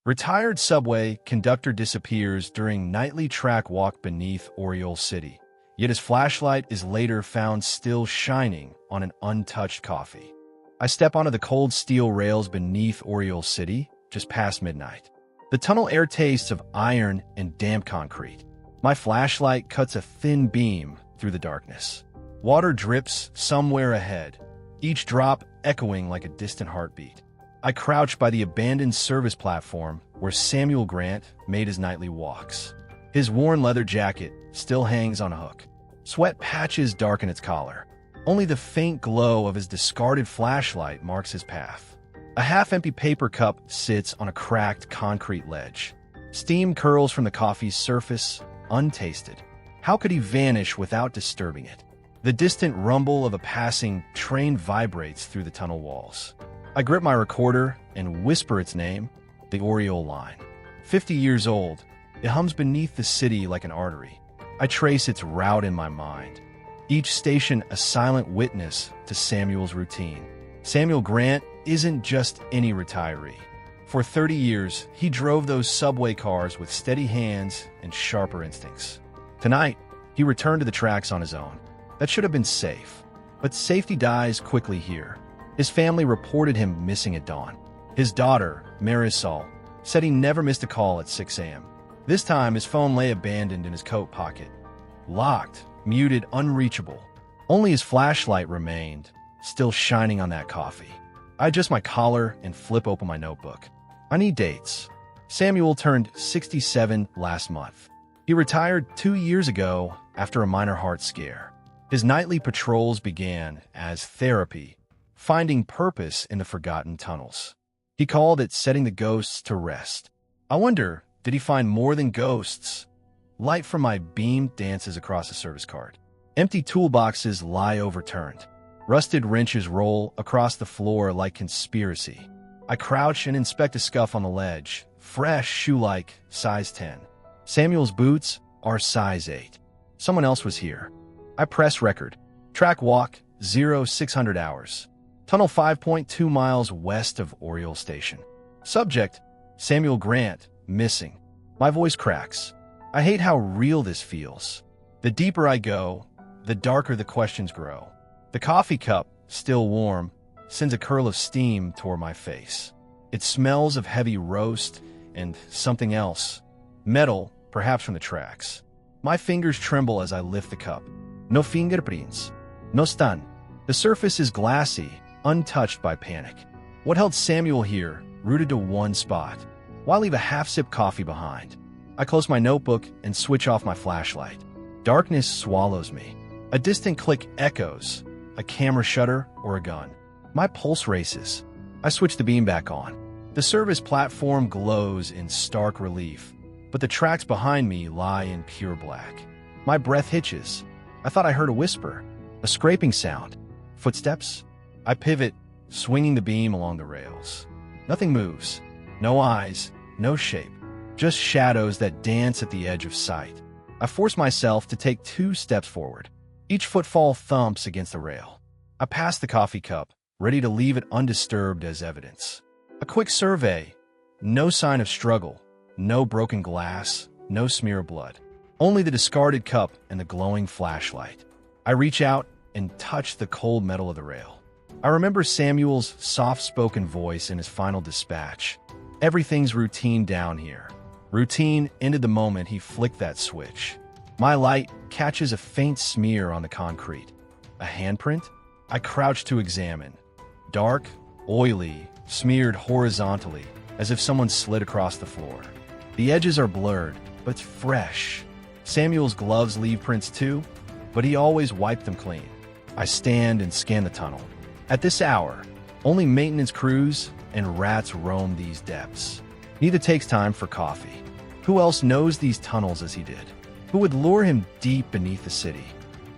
Retired subway conductor disappears during nightly track walk beneath Oriole City, yet his flashlight is later found still shining on an untouched coffee. I step onto the cold steel rails beneath Oriole City just past midnight. The tunnel air tastes of iron and damp concrete. My flashlight cuts a thin beam through the darkness. Water drips somewhere ahead, each drop echoing like a distant heartbeat. I crouch by the abandoned service platform where Samuel Grant made his nightly walks. His worn leather jacket still hangs on a hook. Sweat patches darken its collar. Only the faint glow of his discarded flashlight marks his path. A half-empty paper cup sits on a cracked concrete ledge. Steam curls from the coffee's surface, untasted. How could he vanish without disturbing it? The distant rumble of a passing train vibrates through the tunnel walls. I grip my recorder and whisper its name, the Oriole line. 50 years old, it hums beneath the city like an artery. I trace its route in my mind, each station a silent witness to Samuel's routine. Samuel Grant isn't just any retiree. For 30 years, he drove those subway cars with steady hands and sharper instincts. Tonight, he returned to the tracks on his own. That should have been safe, but safety dies quickly here. His family reported him missing at dawn. His daughter, Marisol, said he never missed a call at 6 a.m. This time, his phone lay abandoned in his coat pocket. Locked, muted, unreachable. Only his flashlight remained, still shining on that coffee. I adjust my collar and flip open my notebook. I need dates. Samuel turned 67 last month. He retired 2 years ago after a minor heart scare. His nightly patrols began as therapy, finding purpose in the forgotten tunnels. He called it setting the ghosts to rest. I wonder, did he find more than ghosts? Light from my beam dances across the service card. Empty toolboxes lie overturned. Rusted wrenches roll across the floor like conspiracy. I crouch and inspect a scuff on the ledge. Fresh, shoe-like, size 10. Samuel's boots are size 8. Someone else was here. I press record. Track walk, 0600 hours. Tunnel 5.2 miles west of Oriole Station. Subject, Samuel Grant, missing. My voice cracks. I hate how real this feels. The deeper I go, the darker the questions grow. The coffee cup, still warm, sends a curl of steam toward my face. It smells of heavy roast and something else. Metal, perhaps from the tracks. My fingers tremble as I lift the cup. No fingerprints. No stun. The surface is glassy, untouched by panic. What held Samuel here, rooted to one spot? Why leave a half-sip coffee behind? I close my notebook and switch off my flashlight. Darkness swallows me. A distant click echoes, a camera shutter or a gun. My pulse races. I switch the beam back on. The service platform glows in stark relief, but the tracks behind me lie in pure black. My breath hitches. I thought I heard a whisper, a scraping sound. Footsteps? I pivot, swinging the beam along the rails. Nothing moves. No eyes, no shape. Just shadows that dance at the edge of sight. I force myself to take 2 steps forward. Each footfall thumps against the rail. I pass the coffee cup, ready to leave it undisturbed as evidence. A quick survey. No sign of struggle. No broken glass. No smear of blood. Only the discarded cup and the glowing flashlight. I reach out and touch the cold metal of the rail. I remember Samuel's soft-spoken voice in his final dispatch. Everything's routine down here. Routine ended the moment he flicked that switch. My light catches a faint smear on the concrete. A handprint? I crouch to examine. Dark, oily, smeared horizontally, as if someone slid across the floor. The edges are blurred, but fresh. Samuel's gloves leave prints too, but he always wiped them clean. I stand and scan the tunnel. At this hour, only maintenance crews and rats roam these depths. Neither takes time for coffee. Who else knows these tunnels as he did? Who would lure him deep beneath the city?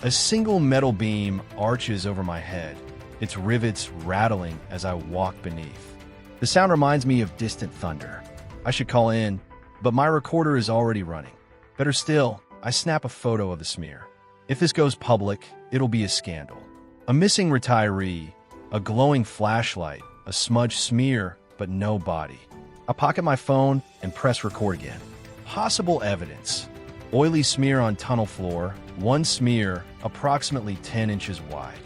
A single metal beam arches over my head, its rivets rattling as I walk beneath. The sound reminds me of distant thunder. I should call in, but my recorder is already running. Better still, I snap a photo of the smear. If this goes public, it'll be a scandal. A missing retiree, a glowing flashlight, a smudged smear, but no body. I pocket my phone and press record again. Possible evidence. Oily smear on tunnel floor, one smear approximately 10 inches wide.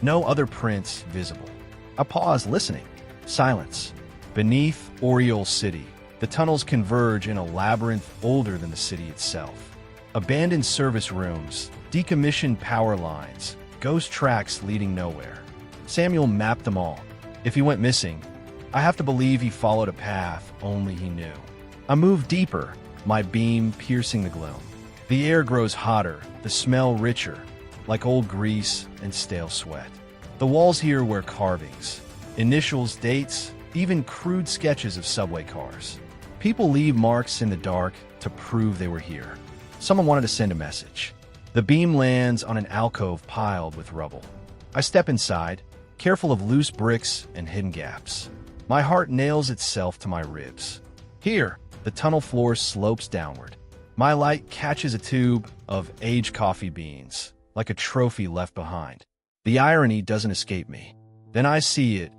No other prints visible. I pause, listening. Silence. Beneath Oriole City, the tunnels converge in a labyrinth older than the city itself. Abandoned service rooms, decommissioned power lines, ghost tracks leading nowhere. Samuel mapped them all. If he went missing, I have to believe he followed a path only he knew. I move deeper, my beam piercing the gloom. The air grows hotter, the smell richer, like old grease and stale sweat. The walls here were carvings, initials, dates, even crude sketches of subway cars. People leave marks in the dark to prove they were here. Someone wanted to send a message. The beam lands on an alcove piled with rubble. I step inside, careful of loose bricks and hidden gaps. My heart nails itself to my ribs. Here, the tunnel floor slopes downward. My light catches a tube of aged coffee beans, like a trophy left behind. The irony doesn't escape me. Then I see it,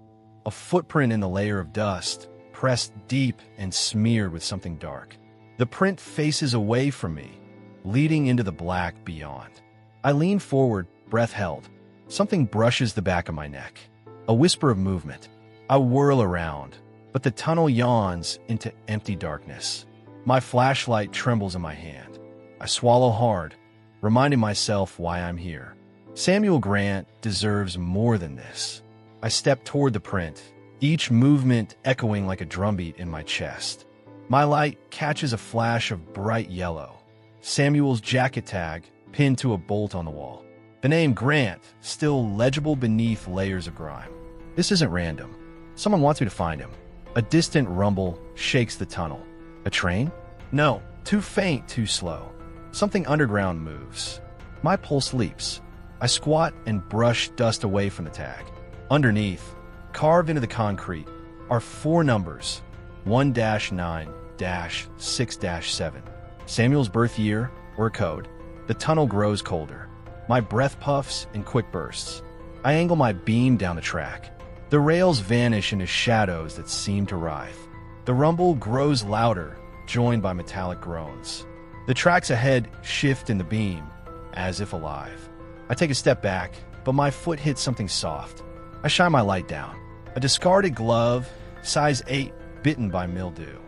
a footprint in the layer of dust, pressed deep and smeared with something dark. The print faces away from me, leading into the black beyond. I lean forward, breath held. Something brushes the back of my neck. A whisper of movement. I whirl around, but the tunnel yawns into empty darkness. My flashlight trembles in my hand. I swallow hard, reminding myself why I'm here. Samuel Grant deserves more than this. I step toward the print, each movement echoing like a drumbeat in my chest. My light catches a flash of bright yellow. Samuel's jacket tag pinned to a bolt on the wall. The name Grant still legible beneath layers of grime. This isn't random. Someone wants me to find him. A distant rumble shakes the tunnel. A train? No, too faint, too slow. Something underground moves. My pulse leaps. I squat and brush dust away from the tag. Underneath, carved into the concrete, are 4 numbers, 1-9-6-7. Samuel's birth year or a code. The tunnel grows colder. My breath puffs in quick bursts. I angle my beam down the track. The rails vanish into shadows that seem to writhe. The rumble grows louder, joined by metallic groans. The tracks ahead shift in the beam, as if alive. I take a step back, but my foot hits something soft. I shine my light down. A discarded glove, size 8, bitten by mildew.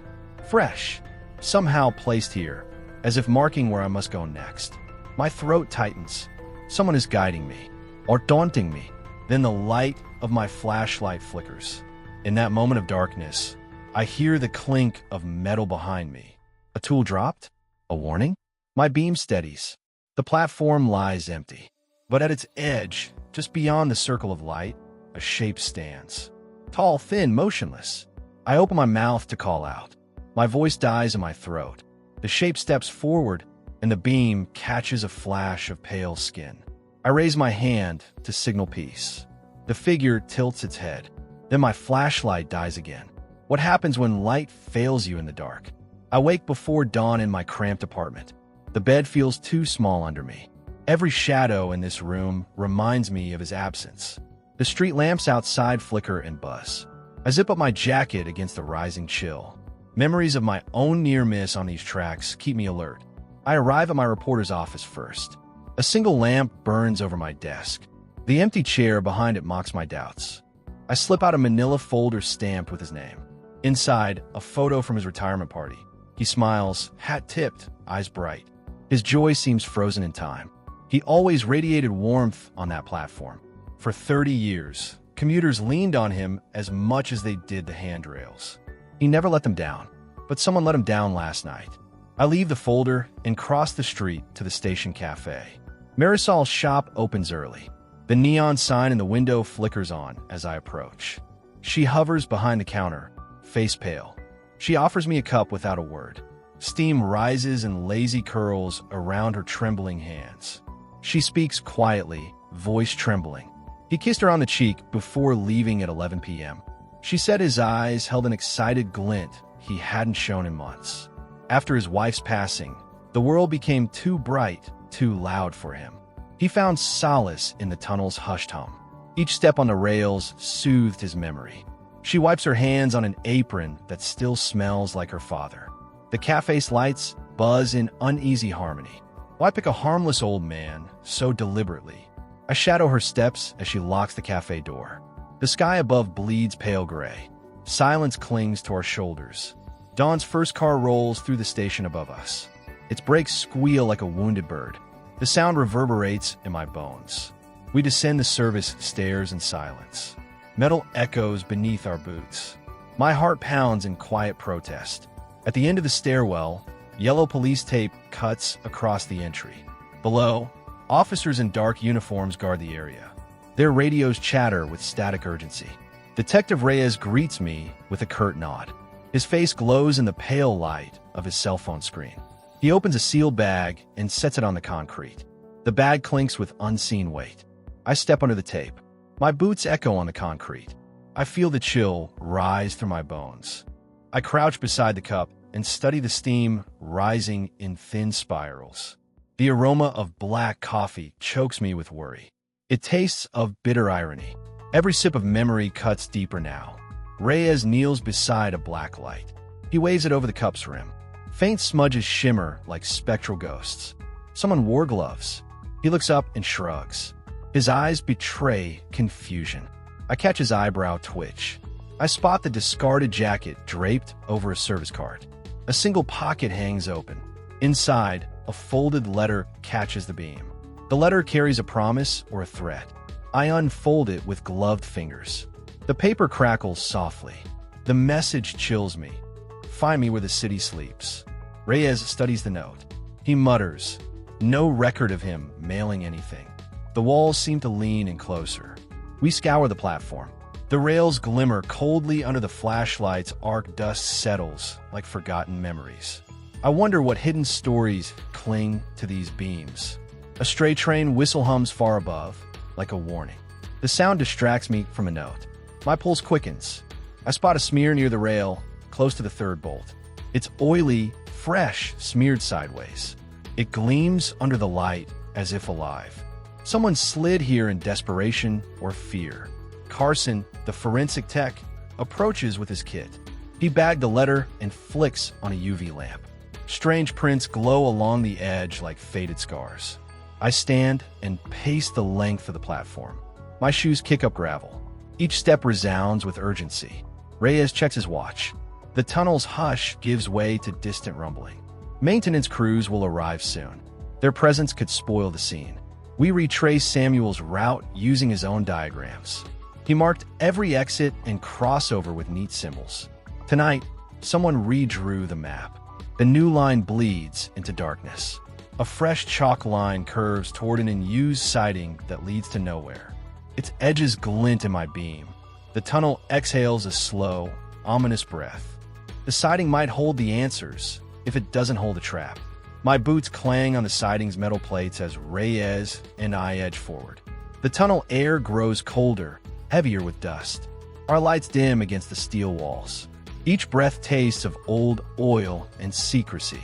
Fresh, somehow placed here, as if marking where I must go next. My throat tightens. Someone is guiding me, or daunting me. Then the light of my flashlight flickers. In that moment of darkness, I hear the clink of metal behind me. A tool dropped? A warning? My beam steadies. The platform lies empty. But at its edge, just beyond the circle of light, a shape stands. Tall, thin, motionless. I open my mouth to call out. My voice dies in my throat. The shape steps forward, and the beam catches a flash of pale skin. I raise my hand to signal peace. The figure tilts its head. Then my flashlight dies again. What happens when light fails you in the dark? I wake before dawn in my cramped apartment. The bed feels too small under me. Every shadow in this room reminds me of his absence. The street lamps outside flicker and buzz. I zip up my jacket against the rising chill. Memories of my own near miss on these tracks keep me alert. I arrive at my reporter's office first. A single lamp burns over my desk. The empty chair behind it mocks my doubts. I slip out a manila folder stamped with his name. Inside, a photo from his retirement party. He smiles, hat tipped, eyes bright. His joy seems frozen in time. He always radiated warmth on that platform. For 30 years, commuters leaned on him as much as they did the handrails. He never let them down, but someone let him down last night. I leave the folder and cross the street to the station cafe. Marisol's shop opens early. The neon sign in the window flickers on as I approach. She hovers behind the counter, face pale. She offers me a cup without a word. Steam rises in lazy curls around her trembling hands. She speaks quietly, voice trembling. He kissed her on the cheek before leaving at 11 p.m. She said his eyes held an excited glint he hadn't shown in months. After his wife's passing, the world became too bright, too loud for him. He found solace in the tunnel's hushed hum. Each step on the rails soothed his memory. She wipes her hands on an apron that still smells like her father. The cafe's lights buzz in uneasy harmony. Why pick a harmless old man so deliberately? I shadow her steps as she locks the cafe door. The sky above bleeds pale gray. Silence clings to our shoulders. Dawn's first car rolls through the station above us. Its brakes squeal like a wounded bird. The sound reverberates in my bones. We descend the service stairs in silence. Metal echoes beneath our boots. My heart pounds in quiet protest. At the end of the stairwell, yellow police tape cuts across the entry. Below, officers in dark uniforms guard the area. Their radios chatter with static urgency. Detective Reyes greets me with a curt nod. His face glows in the pale light of his cell phone screen. He opens a sealed bag and sets it on the concrete. The bag clinks with unseen weight. I step under the tape. My boots echo on the concrete. I feel the chill rise through my bones. I crouch beside the cup and study the steam rising in thin spirals. The aroma of black coffee chokes me with worry. It tastes of bitter irony. Every sip of memory cuts deeper now. Reyes kneels beside a black light. He waves it over the cup's rim. Faint smudges shimmer like spectral ghosts. Someone wore gloves. He looks up and shrugs. His eyes betray confusion. I catch his eyebrow twitch. I spot the discarded jacket draped over a service card. A single pocket hangs open. Inside, a folded letter catches the beam. The letter carries a promise or a threat. I unfold it with gloved fingers. The paper crackles softly. The message chills me. Find me where the city sleeps. Reyes studies the note. He mutters. No record of him mailing anything. The walls seem to lean in closer. We scour the platform. The rails glimmer coldly under the flashlight's arc dust settles like forgotten memories. I wonder what hidden stories cling to these beams. A stray train whistle hums far above, like a warning. The sound distracts me from a note. My pulse quickens. I spot a smear near the rail, close to the third bolt. It's oily, fresh, smeared sideways. It gleams under the light as if alive. Someone slid here in desperation or fear. Carson, the forensic tech, approaches with his kit. He bagged the letter and flicks on a UV lamp. Strange prints glow along the edge like faded scars. I stand and pace the length of the platform. My shoes kick up gravel. Each step resounds with urgency. Reyes checks his watch. The tunnel's hush gives way to distant rumbling. Maintenance crews will arrive soon. Their presence could spoil the scene. We retrace Samuel's route using his own diagrams. He marked every exit and crossover with neat symbols. Tonight, someone redrew the map. The new line bleeds into darkness. A fresh chalk line curves toward an unused siding that leads to nowhere. Its edges glint in my beam. The tunnel exhales a slow, ominous breath. The siding might hold the answers if it doesn't hold a trap. My boots clang on the siding's metal plates as Reyes and I edge forward. The tunnel air grows colder, heavier with dust. Our lights dim against the steel walls. Each breath tastes of old oil and secrecy.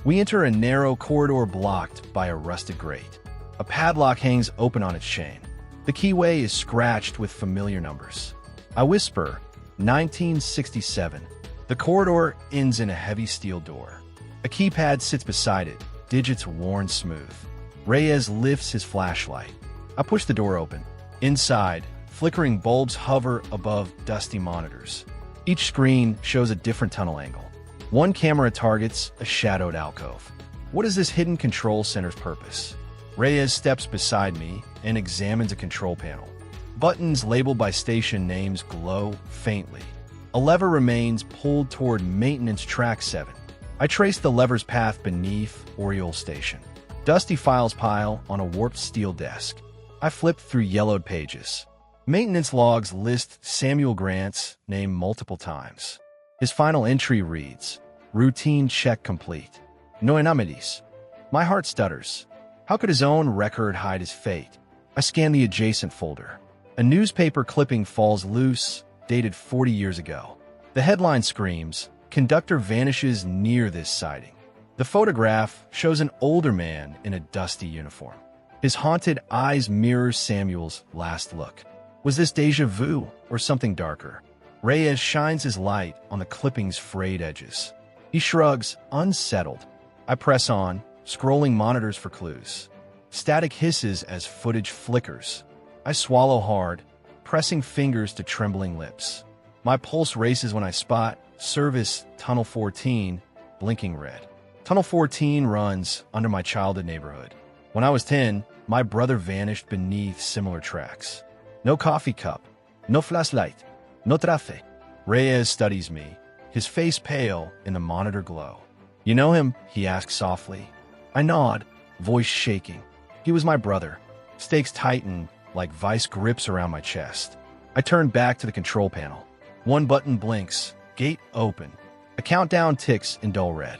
We enter a narrow corridor blocked by a rusted grate. A padlock hangs open on its chain. The keyway is scratched with familiar numbers. I whisper, 1967. The corridor ends in a heavy steel door. A keypad sits beside it, digits worn smooth. Reyes lifts his flashlight. I push the door open. Inside, flickering bulbs hover above dusty monitors. Each screen shows a different tunnel angle. One camera targets a shadowed alcove. What is this hidden control center's purpose? Reyes steps beside me and examines a control panel. Buttons labeled by station names glow faintly. A lever remains pulled toward Maintenance Track 7. I trace the lever's path beneath Oriole Station. Dusty files pile on a warped steel desk. I flip through yellowed pages. Maintenance logs list Samuel Grant's name multiple times. His final entry reads, routine check complete. No anomalies. My heart stutters. How could his own record hide his fate? I scan the adjacent folder. A newspaper clipping falls loose, dated 40 years ago. The headline screams, conductor vanishes near this siding. The photograph shows an older man in a dusty uniform. His haunted eyes mirror Samuel's last look. Was this déjà vu or something darker? Reyes shines his light on the clipping's frayed edges. He shrugs, unsettled. I press on, scrolling monitors for clues. Static hisses as footage flickers. I swallow hard, pressing fingers to trembling lips. My pulse races when I spot Service Tunnel 14, blinking red. Tunnel 14 runs under my childhood neighborhood. When I was 10, my brother vanished beneath similar tracks. No coffee cup, no flashlight, no trafe. Reyes studies me, his face pale in the monitor glow. "You know him?" he asks softly. I nod, voice shaking. He was my brother. Stakes tighten like vice grips around my chest. I turn back to the control panel. One button blinks, gate open. A countdown ticks in dull red.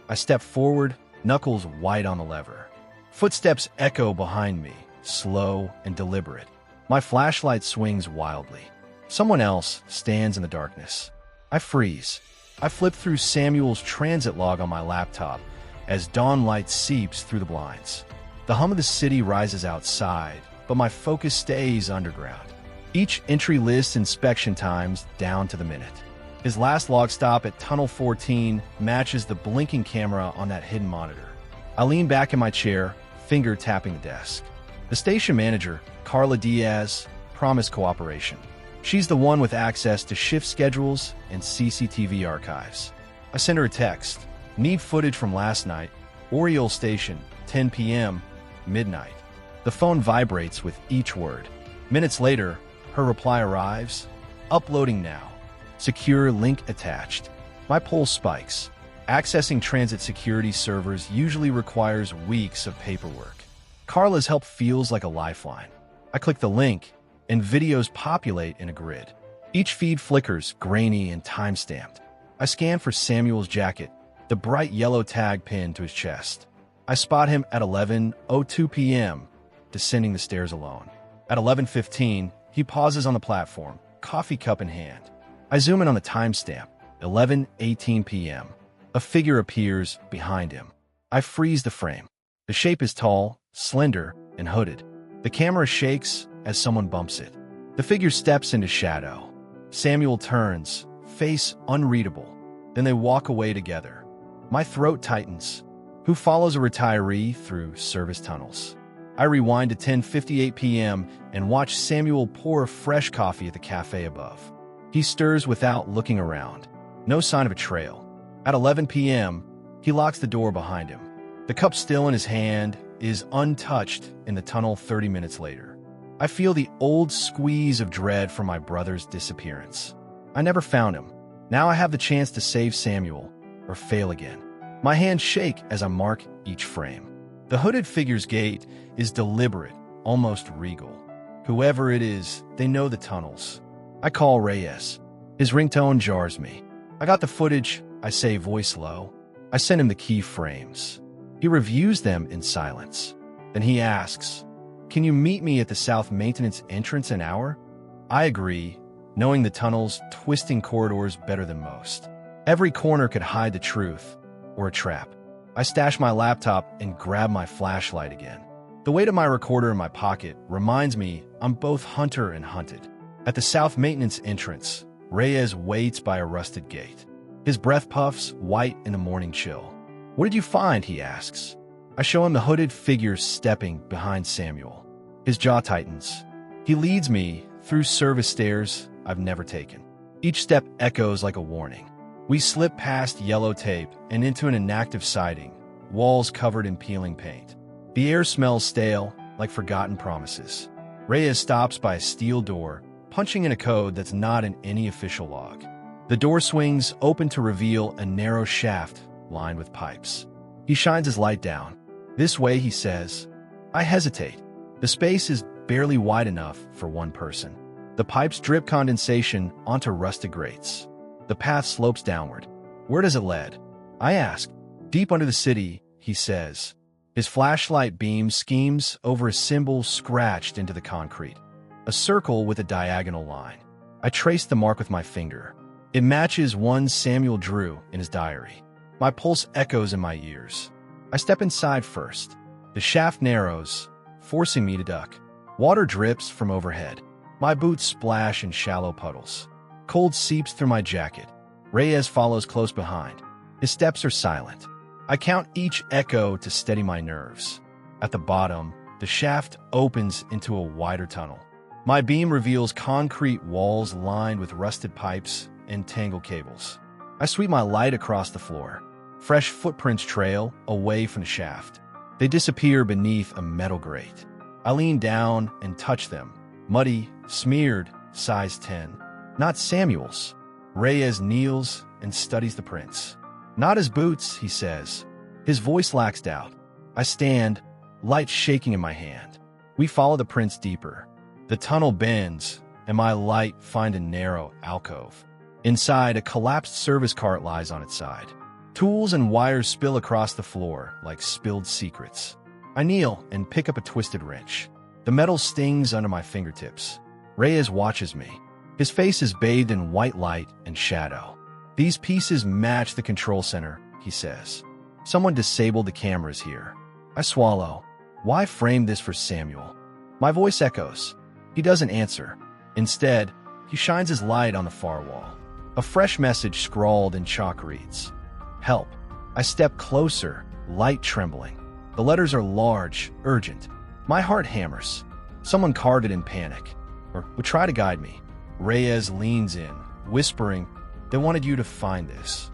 I step forward, knuckles white on the lever. Footsteps echo behind me, slow and deliberate. My flashlight swings wildly. Someone else stands in the darkness. I freeze. I flip through Samuel's transit log on my laptop as dawn light seeps through the blinds. The hum of the city rises outside, but my focus stays underground. Each entry lists inspection times down to the minute. His last log stop at Tunnel 14 matches the blinking camera on that hidden monitor. I lean back in my chair, finger tapping the desk. The station manager, Carla Diaz, promised cooperation. She's the one with access to shift schedules and CCTV archives. I send her a text. Need footage from last night. Oriole Station, 10 p.m., midnight. The phone vibrates with each word. Minutes later, her reply arrives. Uploading now. Secure link attached. My pulse spikes. Accessing transit security servers usually requires weeks of paperwork. Carla's help feels like a lifeline. I click the link, and videos populate in a grid. Each feed flickers, grainy and time-stamped. I scan for Samuel's jacket, the bright yellow tag pinned to his chest. I spot him at 11:02 p.m., descending the stairs alone. At 11:15, he pauses on the platform, coffee cup in hand. I zoom in on the timestamp, 11:18 p.m. A figure appears behind him. I freeze the frame. The shape is tall, slender, and hooded. The camera shakes as someone bumps it. The figure steps into shadow. Samuel turns, face unreadable. Then they walk away together. My throat tightens. Who follows a retiree through service tunnels? I rewind to 10:58 p.m. and watch Samuel pour fresh coffee at the cafe above. He stirs without looking around. No sign of a trail. At 11 p.m., he locks the door behind him. The cup still in his hand is untouched in the tunnel 30 minutes later. I feel the old squeeze of dread from my brother's disappearance. I never found him. Now I have the chance to save Samuel, or fail again. My hands shake as I mark each frame. The hooded figure's gait is deliberate, almost regal. Whoever it is, they know the tunnels. I call Reyes. His ringtone jars me. I got the footage, I say, voice low. I send him the key frames. He reviews them in silence. Then he asks, "Can you meet me at the South Maintenance entrance an hour?" I agree, knowing the tunnel's twisting corridors better than most. Every corner could hide the truth, or a trap. I stash my laptop and grab my flashlight again. The weight of my recorder in my pocket reminds me I'm both hunter and hunted. At the South Maintenance entrance, Reyes waits by a rusted gate. His breath puffs, white in the morning chill. "What did you find?" he asks. I show him the hooded figure stepping behind Samuel. His jaw tightens. He leads me through service stairs I've never taken. Each step echoes like a warning. We slip past yellow tape and into an inactive siding, walls covered in peeling paint. The air smells stale, like forgotten promises. Reyes stops by a steel door, punching in a code that's not in any official log. The door swings open to reveal a narrow shaft lined with pipes. He shines his light down. "This way," he says. I hesitate. The space is barely wide enough for one person. The pipes drip condensation onto rusted grates. The path slopes downward. Where does it lead? I ask. "Deep under the city," he says. His flashlight beam schemes over a symbol scratched into the concrete. A circle with a diagonal line. I trace the mark with my finger. It matches one Samuel drew in his diary. My pulse echoes in my ears. I step inside first. The shaft narrows, forcing me to duck. Water drips from overhead. My boots splash in shallow puddles. Cold seeps through my jacket. Reyes follows close behind. His steps are silent. I count each echo to steady my nerves. At the bottom, the shaft opens into a wider tunnel. My beam reveals concrete walls lined with rusted pipes and tangled cables. I sweep my light across the floor. Fresh footprints trail away from the shaft. They disappear beneath a metal grate. I lean down and touch them. Muddy, smeared, size 10. Not Samuel's. Reyes kneels and studies the prints. Not his boots, he says. His voice lacks doubt. I stand, light shaking in my hand. We follow the prints deeper. The tunnel bends, and my light finds a narrow alcove. Inside, a collapsed service cart lies on its side. Tools and wires spill across the floor like spilled secrets. I kneel and pick up a twisted wrench. The metal stings under my fingertips. Reyes watches me. His face is bathed in white light and shadow. These pieces match the control center, he says. Someone disabled the cameras here. I swallow. Why frame this for Samuel? My voice echoes. He doesn't answer. Instead, he shines his light on the far wall. A fresh message scrawled in chalk reads, "Help." I step closer, light trembling. The letters are large, urgent. My heart hammers. Someone carved it in panic, or would try to guide me. Reyes leans in, whispering, "They wanted you to find this."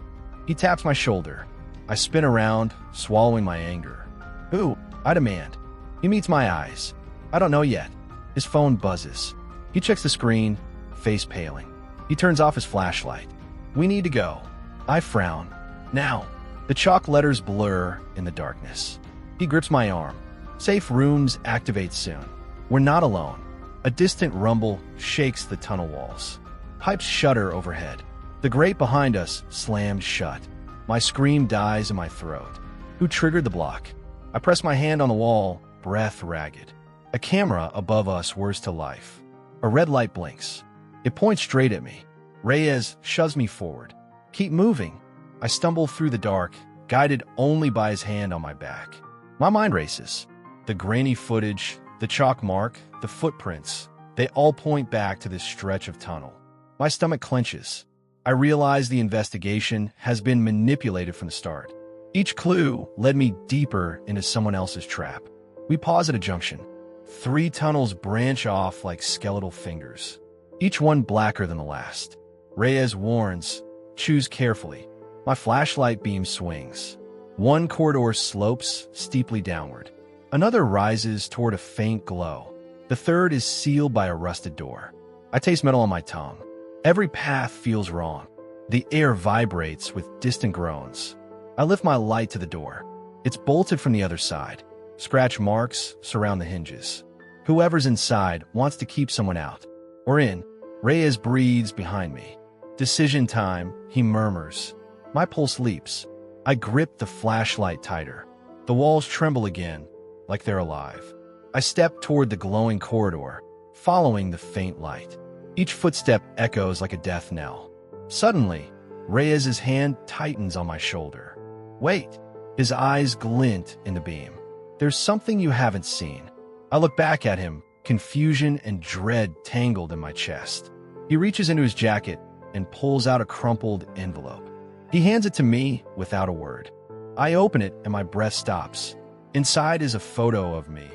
He taps my shoulder. I spin around, swallowing my anger. "Who?" I demand. He meets my eyes. "I don't know yet." His phone buzzes. He checks the screen, face paling. He turns off his flashlight. "We need to go." I frown. "Now." The chalk letters blur in the darkness. He grips my arm. "Safe rooms activate soon." We're not alone. A distant rumble shakes the tunnel walls. Pipes shudder overhead. The grate behind us slams shut. My scream dies in my throat. Who triggered the block? I press my hand on the wall, breath ragged. A camera above us whirs to life. A red light blinks. It points straight at me. Reyes shoves me forward. "Keep moving." I stumble through the dark, guided only by his hand on my back. My mind races. The grainy footage, the chalk mark, the footprints, they all point back to this stretch of tunnel. My stomach clenches. I realize the investigation has been manipulated from the start. Each clue led me deeper into someone else's trap. We pause at a junction. 3 tunnels branch off like skeletal fingers, each one blacker than the last. Reyes warns, "Choose carefully." My flashlight beam swings. One corridor slopes steeply downward. Another rises toward a faint glow. The third is sealed by a rusted door. I taste metal on my tongue. Every path feels wrong. The air vibrates with distant groans. I lift my light to the door. It's bolted from the other side. Scratch marks surround the hinges. Whoever's inside wants to keep someone out. Or in. Reyes breathes behind me. "Decision time," he murmurs. My pulse leaps. I grip the flashlight tighter. The walls tremble again, like they're alive. I step toward the glowing corridor, following the faint light. Each footstep echoes like a death knell. Suddenly, Reyes's hand tightens on my shoulder. "Wait." His eyes glint in the beam. "There's something you haven't seen." I look back at him, confusion and dread tangled in my chest. He reaches into his jacket and pulls out a crumpled envelope. He hands it to me without a word. I open it and my breath stops. Inside is a photo of me,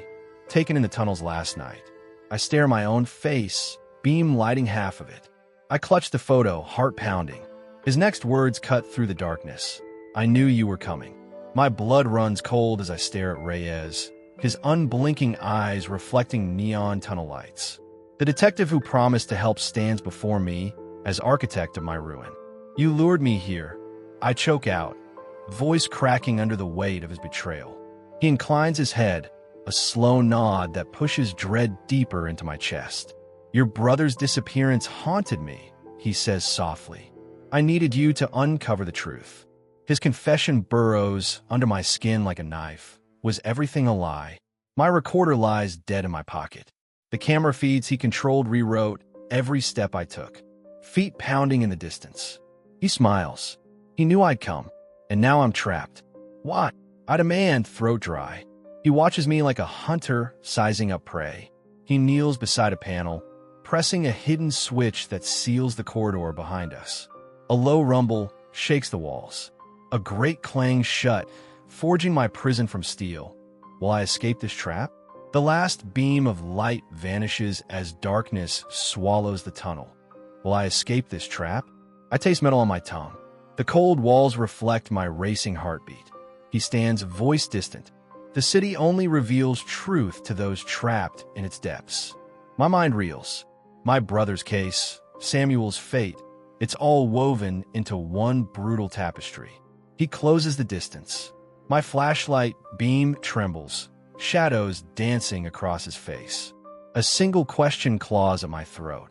taken in the tunnels last night. I stare at my own face, beam lighting half of it. I clutch the photo, heart pounding. His next words cut through the darkness. "I knew you were coming." My blood runs cold as I stare at Reyes, his unblinking eyes reflecting neon tunnel lights. The detective who promised to help stands before me as architect of my ruin. "You lured me here." I choke out, voice cracking under the weight of his betrayal. He inclines his head, a slow nod that pushes dread deeper into my chest. "Your brother's disappearance haunted me," he says softly. "I needed you to uncover the truth." His confession burrows under my skin like a knife. Was everything a lie? My recorder lies dead in my pocket. The camera feeds he controlled rewrote every step I took, feet pounding in the distance. He smiles. He knew I'd come, and now I'm trapped. "What?" I demand, throat dry. He watches me like a hunter sizing up prey. He kneels beside a panel, pressing a hidden switch that seals the corridor behind us. A low rumble shakes the walls. A great clang shut, forging my prison from steel. Will I escape this trap? The last beam of light vanishes as darkness swallows the tunnel. Will I escape this trap? I taste metal on my tongue. The cold walls reflect my racing heartbeat. He stands voice distant. The city only reveals truth to those trapped in its depths. My mind reels. My brother's case, Samuel's fate, it's all woven into one brutal tapestry. He closes the distance. My flashlight beam trembles, shadows dancing across his face. A single question claws at my throat.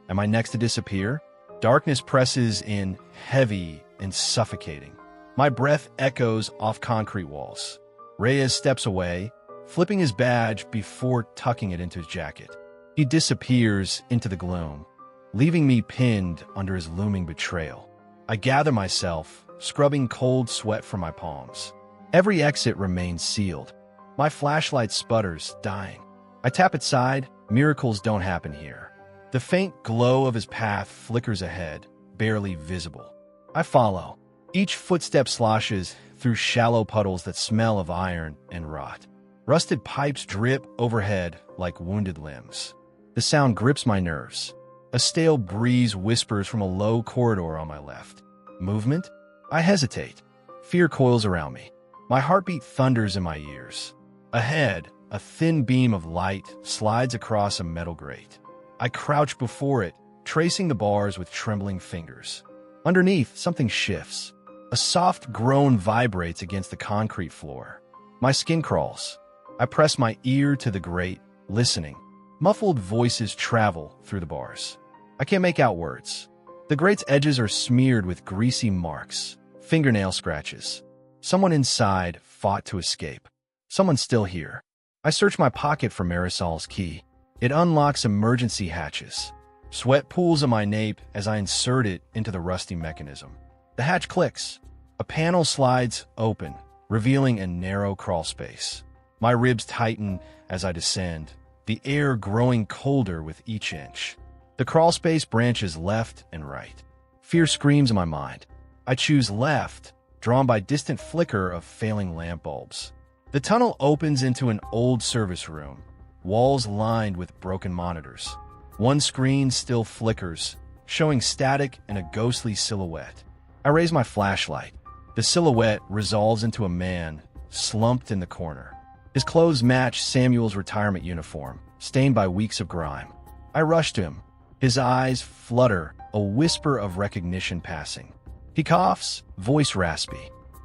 Am I next to disappear? Darkness presses in, heavy and suffocating. My breath echoes off concrete walls. Reyes steps away, flipping his badge before tucking it into his jacket. He disappears into the gloom, leaving me pinned under his looming betrayal. I gather myself, scrubbing cold sweat from my palms. Every exit remains sealed. My flashlight sputters, dying. I tap its side. Miracles don't happen here. The faint glow of his path flickers ahead, barely visible. I follow. Each footstep sloshes through shallow puddles that smell of iron and rot. Rusted pipes drip overhead like wounded limbs. The sound grips my nerves. A stale breeze whispers from a low corridor on my left. Movement? I hesitate. Fear coils around me. My heartbeat thunders in my ears. Ahead, a thin beam of light slides across a metal grate. I crouch before it, tracing the bars with trembling fingers. Underneath, something shifts. A soft groan vibrates against the concrete floor. My skin crawls. I press my ear to the grate, listening. Muffled voices travel through the bars. I can't make out words. The grate's edges are smeared with greasy marks, fingernail scratches. Someone inside fought to escape. Someone's still here. I search my pocket for Marisol's key. It unlocks emergency hatches. Sweat pools on my nape as I insert it into the rusty mechanism. The hatch clicks. A panel slides open, revealing a narrow crawl space. My ribs tighten as I descend, the air growing colder with each inch. The crawl space branches left and right. Fear screams in my mind. I choose left, drawn by distant flicker of failing lamp bulbs. The tunnel opens into an old service room, walls lined with broken monitors. One screen still flickers, showing static and a ghostly silhouette. I raise my flashlight. The silhouette resolves into a man, slumped in the corner. His clothes match Samuel's retirement uniform, stained by weeks of grime. I rush to him. His eyes flutter, a whisper of recognition passing. He coughs, voice raspy.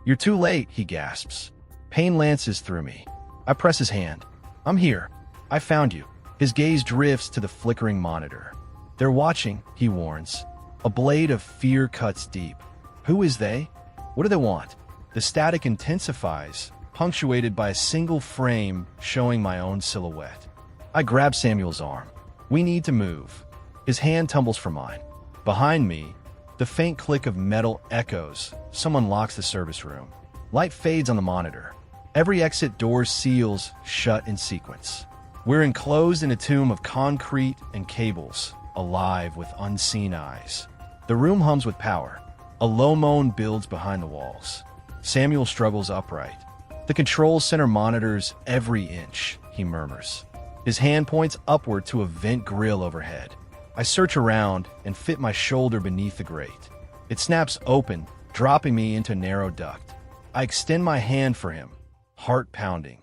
"You're too late," he gasps. Pain lances through me. I press his hand. "I'm here. I found you." His gaze drifts to the flickering monitor. "They're watching," he warns. A blade of fear cuts deep. Who is they? What do they want? The static intensifies, punctuated by a single frame showing my own silhouette. I grab Samuel's arm. "We need to move." His hand tumbles from mine. Behind me, the faint click of metal echoes. Someone locks the service room. Light fades on the monitor. Every exit door seals shut in sequence. We're enclosed in a tomb of concrete and cables, alive with unseen eyes. The room hums with power. A low moan builds behind the walls. Samuel struggles upright. "The control center monitors every inch," he murmurs. His hand points upward to a vent grill overhead. I search around and fit my shoulder beneath the grate. It snaps open, dropping me into a narrow duct. I extend my hand for him, heart pounding.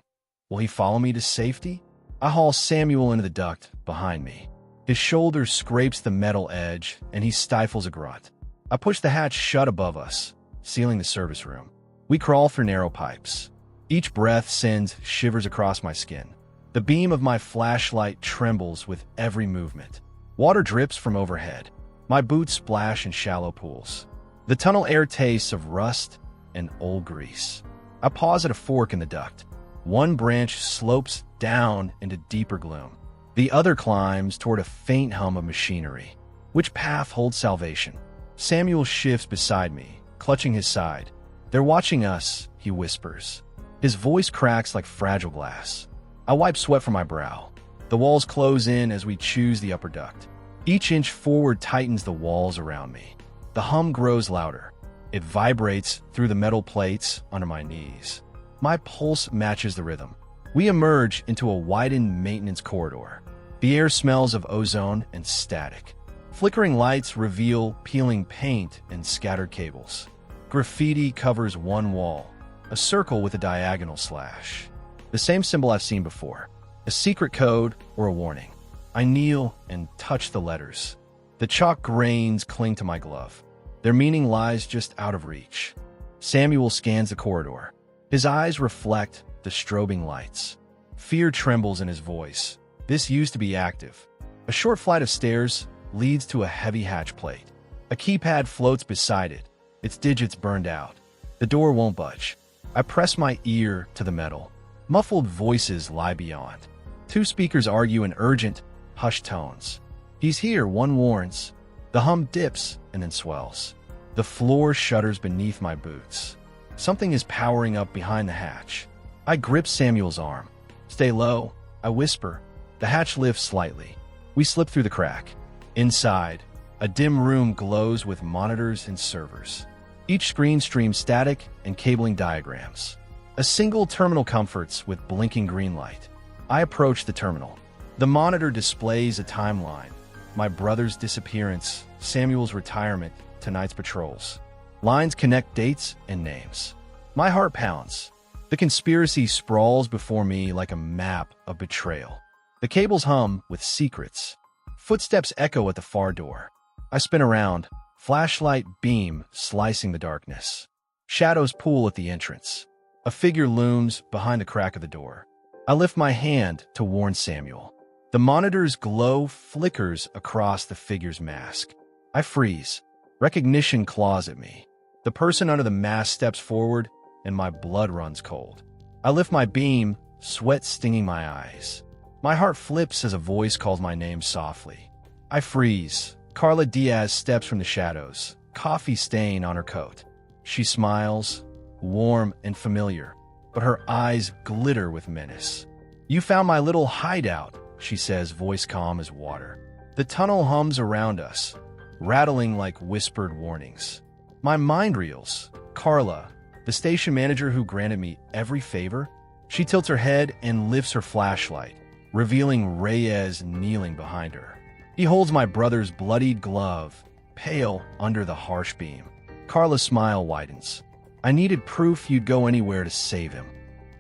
Will he follow me to safety? I haul Samuel into the duct behind me. His shoulder scrapes the metal edge, and he stifles a grunt. I push the hatch shut above us, sealing the service room. We crawl through narrow pipes. Each breath sends shivers across my skin. The beam of my flashlight trembles with every movement. Water drips from overhead. My boots splash in shallow pools. The tunnel air tastes of rust and old grease. I pause at a fork in the duct. One branch slopes down into deeper gloom. The other climbs toward a faint hum of machinery. Which path holds salvation? Samuel shifts beside me, clutching his side. "They're watching us," he whispers. His voice cracks like fragile glass. I wipe sweat from my brow. The walls close in as we choose the upper duct. Each inch forward tightens the walls around me. The hum grows louder. It vibrates through the metal plates under my knees. My pulse matches the rhythm. We emerge into a widened maintenance corridor. The air smells of ozone and static. Flickering lights reveal peeling paint and scattered cables. Graffiti covers one wall, a circle with a diagonal slash. The same symbol I've seen before, a secret code or a warning. I kneel and touch the letters. The chalk grains cling to my glove. Their meaning lies just out of reach. Samuel scans the corridor. His eyes reflect the strobing lights. Fear trembles in his voice. This used to be active. A short flight of stairs leads to a heavy hatch plate. A keypad floats beside it, its digits burned out. The door won't budge. I press my ear to the metal. Muffled voices lie beyond. Two speakers argue in urgent, hushed tones. He's here, one warns. The hum dips and then swells. The floor shudders beneath my boots. Something is powering up behind the hatch. I grip Samuel's arm. Stay low, I whisper. The hatch lifts slightly. We slip through the crack. Inside, a dim room glows with monitors and servers. Each screen streams static and cabling diagrams. A single terminal comforts with blinking green light. I approach the terminal. The monitor displays a timeline. My brother's disappearance, Samuel's retirement, tonight's patrols. Lines connect dates and names. My heart pounds. The conspiracy sprawls before me like a map of betrayal. The cables hum with secrets. Footsteps echo at the far door. I spin around, flashlight beam slicing the darkness. Shadows pool at the entrance. A figure looms behind the crack of the door. I lift my hand to warn Samuel. The monitor's glow flickers across the figure's mask. I freeze. Recognition claws at me. The person under the mask steps forward, and my blood runs cold. I lift my beam, sweat stinging my eyes. My heart flips as a voice calls my name softly. I freeze. Carla Diaz steps from the shadows, coffee stain on her coat. She smiles, warm and familiar, but her eyes glitter with menace. You found my little hideout, she says, voice calm as water. The tunnel hums around us, rattling like whispered warnings. My mind reels. Carla, the station manager who granted me every favor. She tilts her head and lifts her flashlight, revealing Reyes kneeling behind her. He holds my brother's bloodied glove, pale under the harsh beam. Carla's smile widens. I needed proof you'd go anywhere to save him.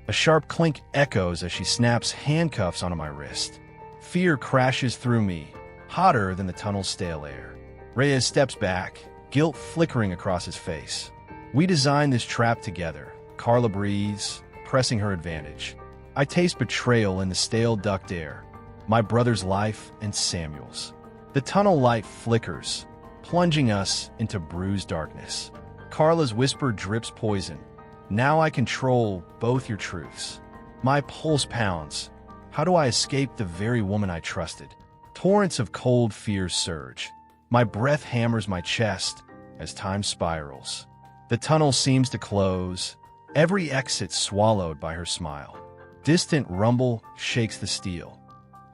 A sharp clink echoes as she snaps handcuffs onto my wrist. Fear crashes through me, hotter than the tunnel's stale air. Reyes steps back, guilt flickering across his face. We designed this trap together. Carla breathes, pressing her advantage. I taste betrayal in the stale duct air. My brother's life and Samuel's. The tunnel light flickers, plunging us into bruised darkness. Carla's whisper drips poison. Now I control both your truths. My pulse pounds. How do I escape the very woman I trusted? Torrents of cold fear surge. My breath hammers my chest as time spirals. The tunnel seems to close, every exit swallowed by her smile. Distant rumble shakes the steel.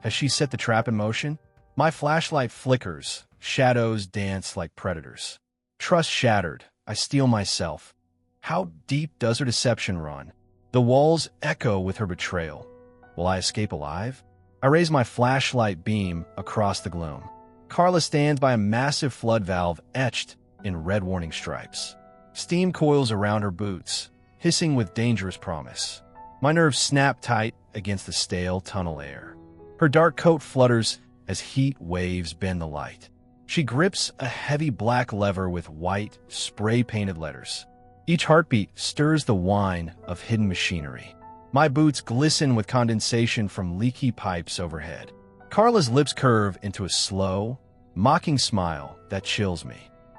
Has she set the trap in motion? My flashlight flickers, shadows dance like predators. Trust shattered, I steel myself. How deep does her deception run? The walls echo with her betrayal. Will I escape alive? I raise my flashlight beam across the gloom. Carla stands by a massive flood valve etched in red warning stripes. Steam coils around her boots, hissing with dangerous promise. My nerves snap tight against the stale tunnel air. Her dark coat flutters as heat waves bend the light. She grips a heavy black lever with white, spray-painted letters. Each heartbeat stirs the whine of hidden machinery. My boots glisten with condensation from leaky pipes overhead. Carla's lips curve into a slow, mocking smile that chills me.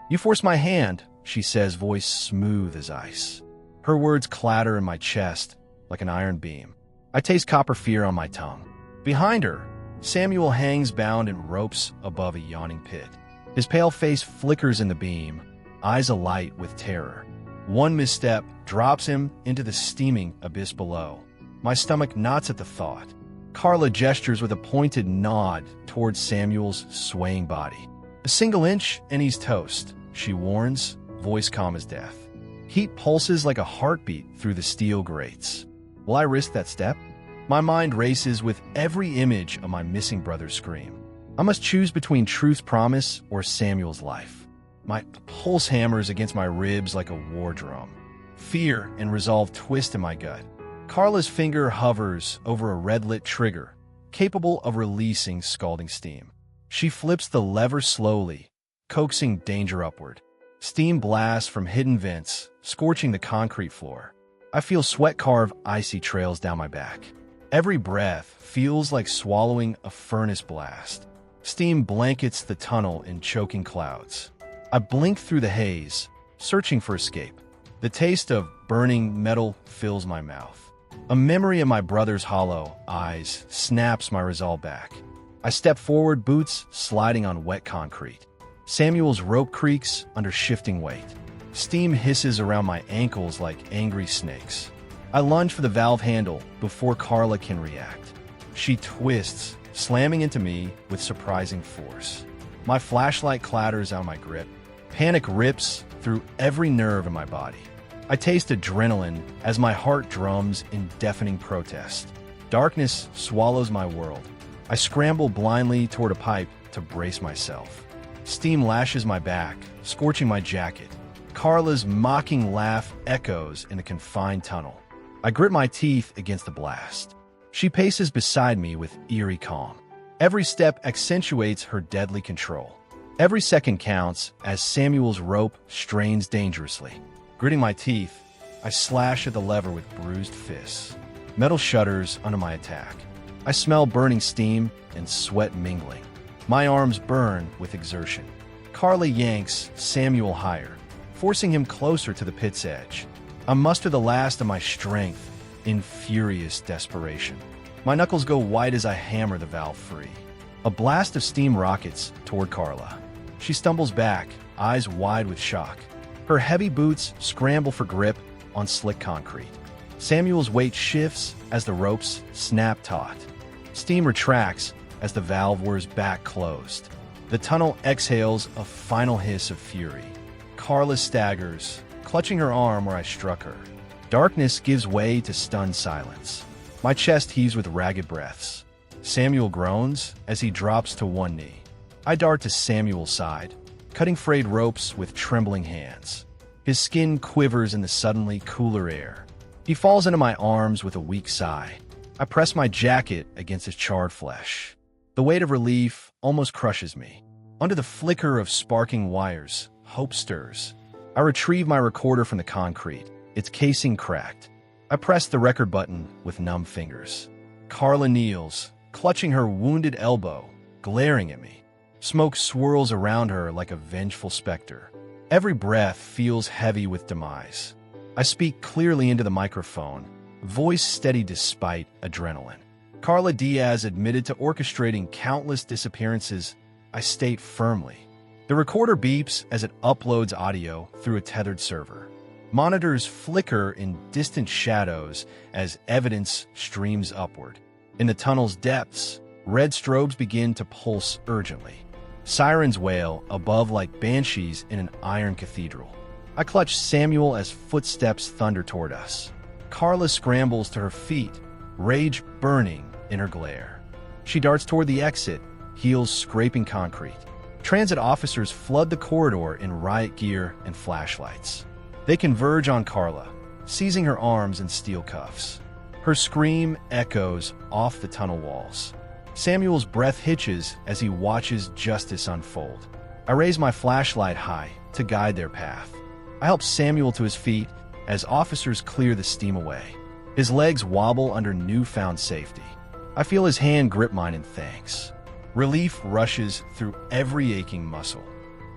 You force my hand, she says, voice smooth as ice. Her words clatter in my chest like an iron beam. I taste copper fear on my tongue. Behind her, Samuel hangs bound in ropes above a yawning pit. His pale face flickers in the beam, eyes alight with terror. One misstep drops him into the steaming abyss below. My stomach knots at the thought. Carla gestures with a pointed nod towards Samuel's swaying body. A single inch and he's toast, she warns, voice calm as death. Heat pulses like a heartbeat through the steel grates. Will I risk that step? My mind races with every image of my missing brother's scream. I must choose between Truth's promise or Samuel's life. My pulse hammers against my ribs like a war drum. Fear and resolve twist in my gut. Carla's finger hovers over a red-lit trigger, capable of releasing scalding steam. She flips the lever slowly, coaxing danger upward. Steam blasts from hidden vents, scorching the concrete floor. I feel sweat carve icy trails down my back. Every breath feels like swallowing a furnace blast. Steam blankets the tunnel in choking clouds. I blink through the haze, searching for escape. The taste of burning metal fills my mouth. A memory of my brother's hollow eyes snaps my resolve back. I step forward, boots sliding on wet concrete. Samuel's rope creaks under shifting weight. Steam hisses around my ankles like angry snakes. I lunge for the valve handle before Carla can react. She twists, slamming into me with surprising force. My flashlight clatters out of my grip. Panic rips through every nerve in my body. I taste adrenaline as my heart drums in deafening protest. Darkness swallows my world. I scramble blindly toward a pipe to brace myself. Steam lashes my back, scorching my jacket. Carla's mocking laugh echoes in the confined tunnel. I grit my teeth against the blast. She paces beside me with eerie calm. Every step accentuates her deadly control. Every second counts as Samuel's rope strains dangerously. Gritting my teeth, I slash at the lever with bruised fists. Metal shudders under my attack. I smell burning steam and sweat mingling. My arms burn with exertion. Carla yanks Samuel higher, forcing him closer to the pit's edge. I muster the last of my strength in furious desperation. My knuckles go white as I hammer the valve free. A blast of steam rockets toward Carla. She stumbles back, eyes wide with shock. Her heavy boots scramble for grip on slick concrete. Samuel's weight shifts as the ropes snap taut. Steam retracts as the valve whirs back closed. The tunnel exhales a final hiss of fury. Carla staggers, clutching her arm where I struck her. Darkness gives way to stunned silence. My chest heaves with ragged breaths. Samuel groans as he drops to one knee. I dart to Samuel's side, cutting frayed ropes with trembling hands. His skin quivers in the suddenly cooler air. He falls into my arms with a weak sigh. I press my jacket against his charred flesh. The weight of relief almost crushes me. Under the flicker of sparking wires, hope stirs. I retrieve my recorder from the concrete, its casing cracked. I press the record button with numb fingers. Carla kneels, clutching her wounded elbow, glaring at me. Smoke swirls around her like a vengeful specter. Every breath feels heavy with demise. I speak clearly into the microphone, voice steady despite adrenaline. Carla Diaz admitted to orchestrating countless disappearances, I state firmly. The recorder beeps as it uploads audio through a tethered server. Monitors flicker in distant shadows as evidence streams upward. In the tunnel's depths, red strobes begin to pulse urgently. Sirens wail above like banshees in an iron cathedral. I clutch Samuel as footsteps thunder toward us. Carla scrambles to her feet, rage burning in her glare. She darts toward the exit, heels scraping concrete. Transit officers flood the corridor in riot gear and flashlights. They converge on Carla, seizing her arms in steel cuffs. Her scream echoes off the tunnel walls. Samuel's breath hitches as he watches justice unfold. I raise my flashlight high to guide their path. I help Samuel to his feet as officers clear the steam away. His legs wobble under newfound safety. I feel his hand grip mine in thanks. Relief rushes through every aching muscle.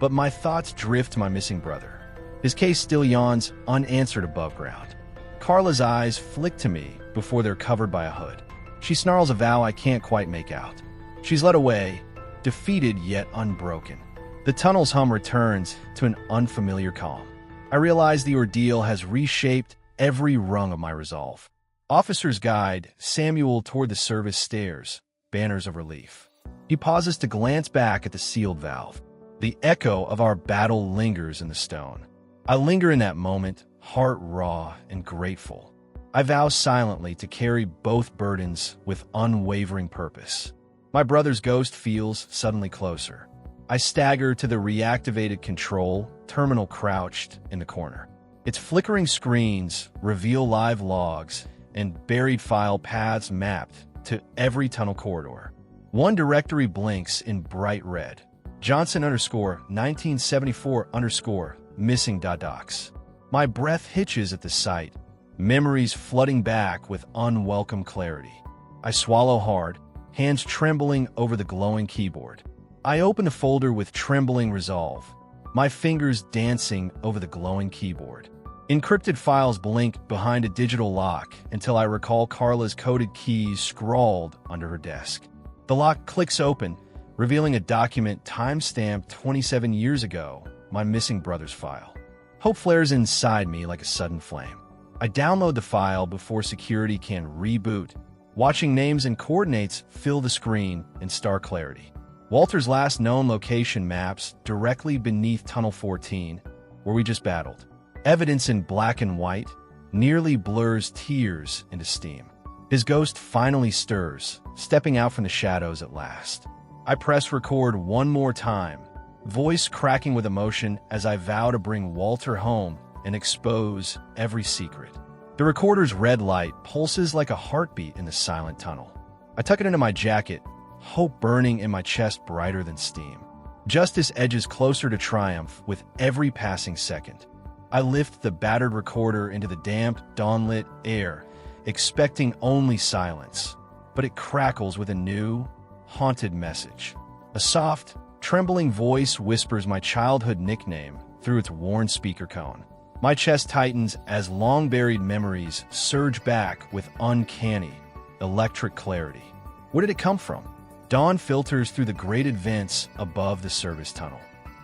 But my thoughts drift to my missing brother. His case still yawns unanswered above ground. Carla's eyes flick to me before they're covered by a hood. She snarls a vow I can't quite make out. She's led away, defeated yet unbroken. The tunnel's hum returns to an unfamiliar calm. I realize the ordeal has reshaped every rung of my resolve. Officer's guide Samuel toward the service stairs, banners of relief. He pauses to glance back at the sealed valve. The echo of our battle lingers in the stone. I linger in that moment, heart raw and grateful. I vow silently to carry both burdens with unwavering purpose. My brother's ghost feels suddenly closer. I stagger to the reactivated control terminal crouched in the corner. Its flickering screens reveal live logs and buried file paths mapped to every tunnel corridor. One directory blinks in bright red. Johnson _1974 missing docs. My breath hitches at the sight, memories flooding back with unwelcome clarity. I swallow hard, hands trembling over the glowing keyboard. I open the folder with trembling resolve, my fingers dancing over the glowing keyboard. Encrypted files blink behind a digital lock until I recall Carla's coded keys scrawled under her desk. The lock clicks open, revealing a document time-stamped 27 years ago, my missing brother's file. Hope flares inside me like a sudden flame. I download the file before security can reboot, watching names and coordinates fill the screen in stark clarity. Walter's last known location maps directly beneath Tunnel 14, where we just battled. Evidence in black and white nearly blurs tears into steam. His ghost finally stirs, stepping out from the shadows at last. I press record one more time, voice cracking with emotion as I vow to bring Walter home and expose every secret. The recorder's red light pulses like a heartbeat in the silent tunnel. I tuck it into my jacket, hope burning in my chest brighter than steam. Justice edges closer to triumph with every passing second. I lift the battered recorder into the damp, dawn-lit air, expecting only silence, but it crackles with a new, haunted message. A soft, trembling voice whispers my childhood nickname through its worn speaker cone. My chest tightens as long-buried memories surge back with uncanny, electric clarity. Where did it come from? Dawn filters through the grated vents above the service tunnel.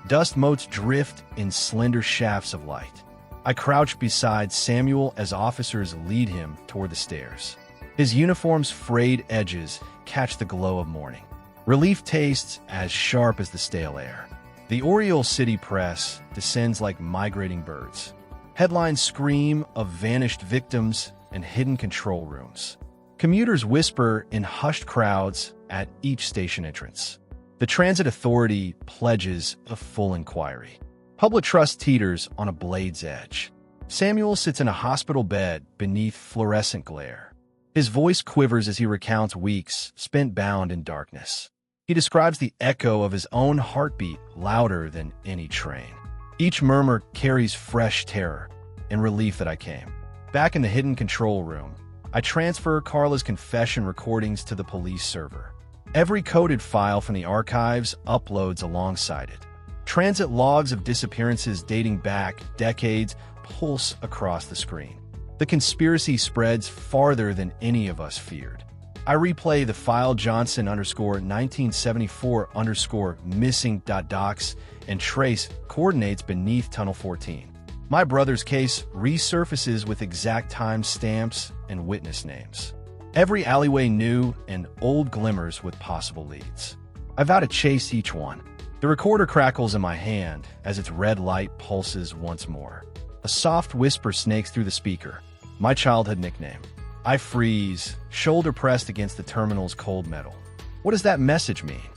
Dust motes drift in slender shafts of light. I crouch beside Samuel as officers lead him toward the stairs. His uniform's frayed edges catch the glow of morning. Relief tastes as sharp as the stale air. The Oriole City press descends like migrating birds. Headlines scream of vanished victims and hidden control rooms. Commuters whisper in hushed crowds at each station entrance. The Transit Authority pledges a full inquiry. Public trust teeters on a blade's edge. Samuel sits in a hospital bed beneath fluorescent glare. His voice quivers as he recounts weeks spent bound in darkness. He describes the echo of his own heartbeat louder than any train. Each murmur carries fresh terror and relief that I came. Back in the hidden control room, I transfer Carla's confession recordings to the police server. Every coded file from the archives uploads alongside it. Transit logs of disappearances dating back decades pulse across the screen. The conspiracy spreads farther than any of us feared. I replay the file Johnson _1974 missing docs and trace coordinates beneath Tunnel 14. My brother's case resurfaces with exact time stamps and witness names. Every alleyway new and old glimmers with possible leads. I vow to chase each one. The recorder crackles in my hand as its red light pulses once more. A soft whisper snakes through the speaker. My childhood nickname. I freeze, shoulder pressed against the terminal's cold metal. What does that message mean?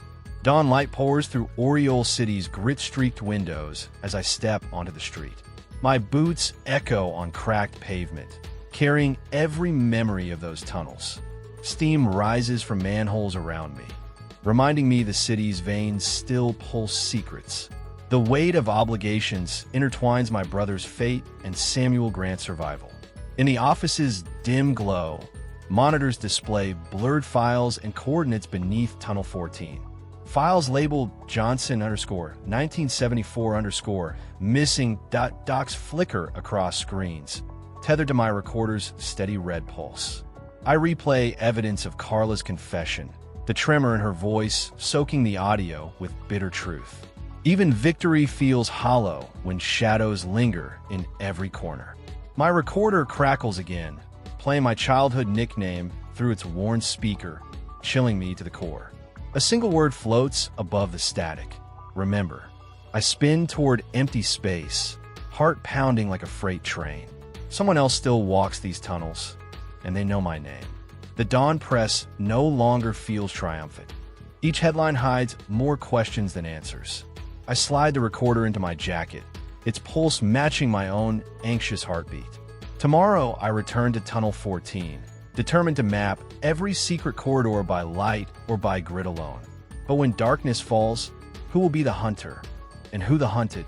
Dawn light pours through Oriole City's grit-streaked windows as I step onto the street. My boots echo on cracked pavement, carrying every memory of those tunnels. Steam rises from manholes around me, reminding me the city's veins still pulse secrets. The weight of obligations intertwines my brother's fate and Samuel Grant's survival. In the office's dim glow, monitors display blurred files and coordinates beneath Tunnel 14. Files labeled Johnson _1974 missing docs flicker across screens, tethered to my recorder's steady red pulse. I replay evidence of Carla's confession, the tremor in her voice soaking the audio with bitter truth. Even victory feels hollow when shadows linger in every corner. My recorder crackles again, playing my childhood nickname through its worn speaker, chilling me to the core. A single word floats above the static. Remember. I spin toward empty space, heart pounding like a freight train. Someone else still walks these tunnels, and they know my name. The Dawn Press no longer feels triumphant. Each headline hides more questions than answers. I slide the recorder into my jacket, its pulse matching my own anxious heartbeat. Tomorrow, I return to Tunnel 14, determined to map every secret corridor by light or by grit alone. But when darkness falls, who will be the hunter? And who the hunted?